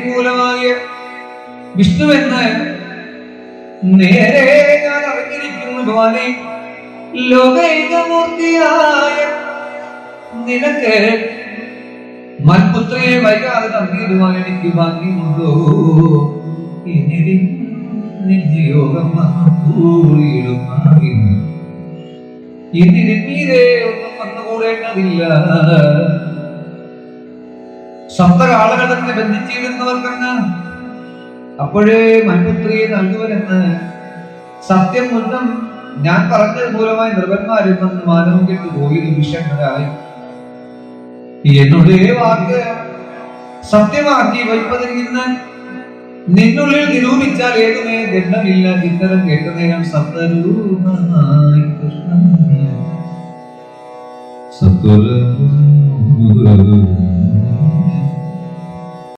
മൂലമായ വിഷ്ണുവെന്ന് നേരെ ഞാൻ അറിഞ്ഞിരിക്കുന്നു ഭവാനെ. ലോകൈകമൂർത്തിയായ നിനക്ക് മൽപുത്രിയെ വൈകാതെ നൽകിയിടുവാൻ എനിക്ക് ഭാഗ്യമുണ്ടോ? ഇനി നിയോഗം ഇനി തീരെ ഒന്നും വന്നുകൂടേണ്ടതില്ല. സപ്തകാലകൾ തന്നെ ബന്ധിച്ചിരുന്നവർക്കെന്ന് അപ്പോഴേ മൽപുത്രിയെ നൽകുവനെന്ന് സത്യം മുന്നും ഞാൻ പറഞ്ഞത് മൂലമായി നിർഭന്മാരിൽ നിന്ന് മാനവും കെട്ടു പോയി നിമിഷങ്ങളായി. എന്നുള്ളേ വാക്ക് സത്യമാക്കി വൈപ്പതിരിക്കുന്ന നിന്നുള്ളിൽ നിരൂപിച്ചാൽ ഏതുമേ ദണ്ഡമില്ല. ചിന്തനം കേട്ട നേരം സപ്തരൂപമായി കൃഷ്ണൻ സത്വര